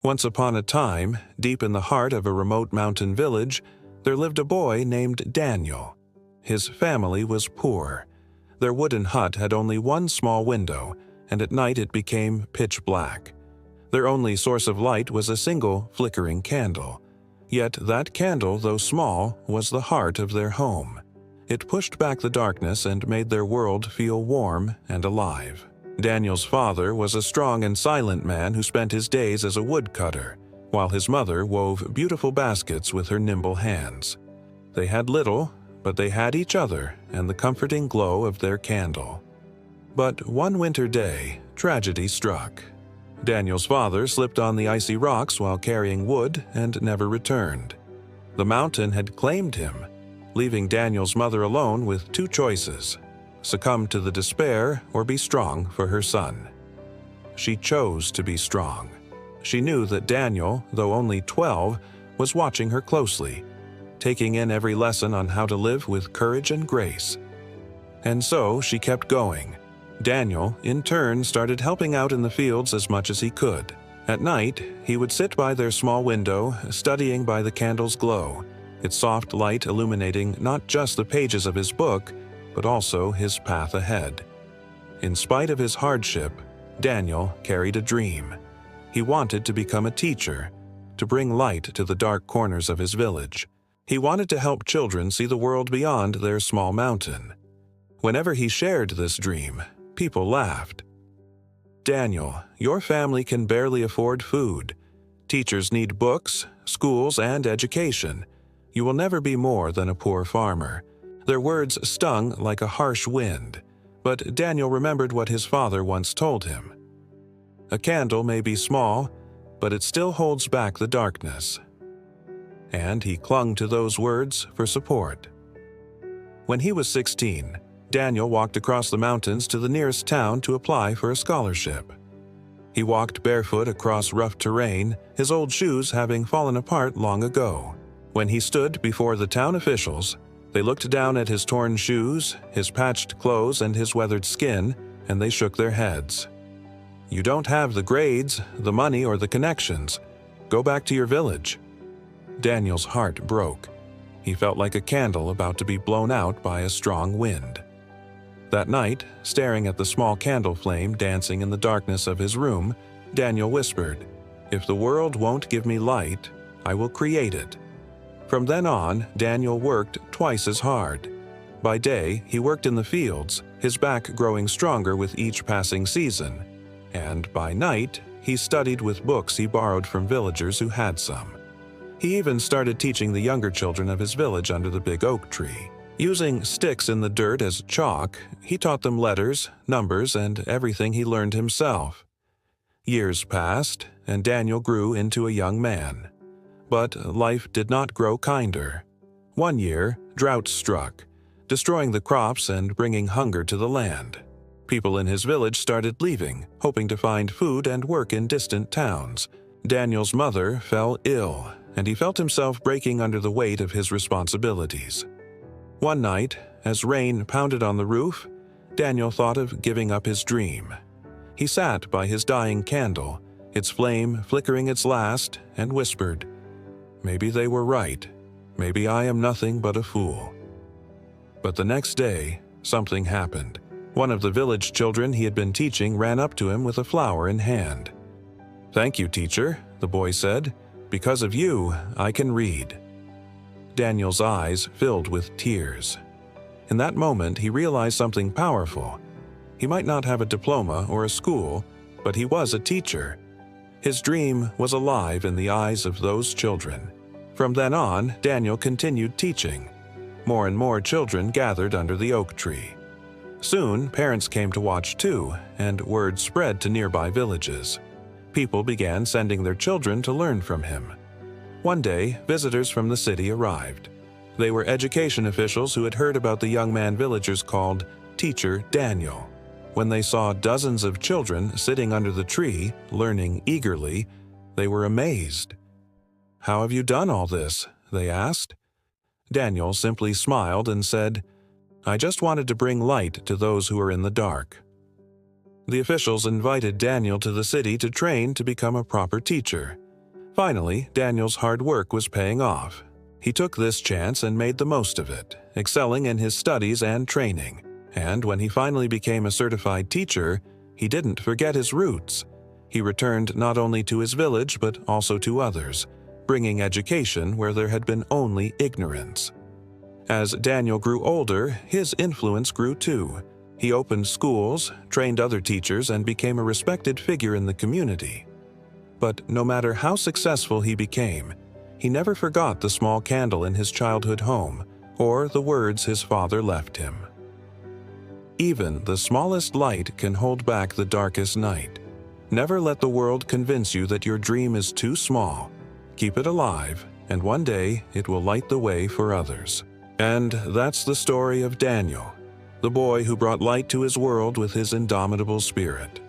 Once upon a time, deep in the heart of a remote mountain village, there lived a boy named Daniel. His family was poor. Their wooden hut had only one small window, and at night it became pitch black. Their only source of light was a single flickering candle. Yet that candle, though small, was the heart of their home. It pushed back the darkness and made their world feel warm and alive. Daniel's father was a strong and silent man who spent his days as a woodcutter, while his mother wove beautiful baskets with her nimble hands. They had little, but they had each other and the comforting glow of their candle. But one winter day, tragedy struck. Daniel's father slipped on the icy rocks while carrying wood and never returned. The mountain had claimed him, leaving Daniel's mother alone with two choices: succumb to the despair or be strong for her son. She chose to be strong. She knew that Daniel, though only 12, was watching her closely, taking in every lesson on how to live with courage and grace. And so she kept going. Daniel, in turn, started helping out in the fields as much as he could. At night, he would sit by their small window, studying by the candle's glow, its soft light illuminating not just the pages of his book, but also his path ahead. In spite of his hardship, Daniel carried a dream. He wanted to become a teacher, to bring light to the dark corners of his village. He wanted to help children see the world beyond their small mountain. Whenever he shared this dream, people laughed. "Daniel, your family can barely afford food. Teachers need books, schools, and education. You will never be more than a poor farmer." Their words stung like a harsh wind, but Daniel remembered what his father once told him. "A candle may be small, but it still holds back the darkness." And he clung to those words for support. When he was 16, Daniel walked across the mountains to the nearest town to apply for a scholarship. He walked barefoot across rough terrain, his old shoes having fallen apart long ago. When he stood before the town officials, they looked down at his torn shoes, his patched clothes, and his weathered skin, and they shook their heads. "You don't have the grades, the money, or the connections. Go back to your village." Daniel's heart broke. He felt like a candle about to be blown out by a strong wind. That night, staring at the small candle flame dancing in the darkness of his room, Daniel whispered, "If the world won't give me light, I will create it." From then on, Daniel worked twice as hard. By day, he worked in the fields, his back growing stronger with each passing season. And by night, he studied with books he borrowed from villagers who had some. He even started teaching the younger children of his village under the big oak tree. Using sticks in the dirt as chalk, he taught them letters, numbers, and everything he learned himself. Years passed, and Daniel grew into a young man. But life did not grow kinder. One year, drought struck, destroying the crops and bringing hunger to the land. People in his village started leaving, hoping to find food and work in distant towns. Daniel's mother fell ill, and he felt himself breaking under the weight of his responsibilities. One night, as rain pounded on the roof, Daniel thought of giving up his dream. He sat by his dying candle, its flame flickering its last, and whispered, "Maybe they were right. Maybe I am nothing but a fool." But the next day, something happened. One of the village children he had been teaching ran up to him with a flower in hand. "Thank you, teacher," the boy said. "Because of you, I can read." Daniel's eyes filled with tears. In that moment, he realized something powerful. He might not have a diploma or a school, but he was a teacher. His dream was alive in the eyes of those children. From then on, Daniel continued teaching. More and more children gathered under the oak tree. Soon, parents came to watch too, and word spread to nearby villages. People began sending their children to learn from him. One day, visitors from the city arrived. They were education officials who had heard about the young man villagers called Teacher Daniel. When they saw dozens of children sitting under the tree, learning eagerly, they were amazed. "How have you done all this?" they asked. Daniel simply smiled and said, "I just wanted to bring light to those who are in the dark." The officials invited Daniel to the city to train to become a proper teacher. Finally, Daniel's hard work was paying off. He took this chance and made the most of it, excelling in his studies and training. And when he finally became a certified teacher, he didn't forget his roots. He returned not only to his village but also to others, bringing education where there had been only ignorance. As Daniel grew older, his influence grew too. He opened schools, trained other teachers, and became a respected figure in the community. But no matter how successful he became, he never forgot the small candle in his childhood home or the words his father left him. Even the smallest light can hold back the darkest night. Never let the world convince you that your dream is too small. Keep it alive, and one day it will light the way for others. And that's the story of Daniel, the boy who brought light to his world with his indomitable spirit.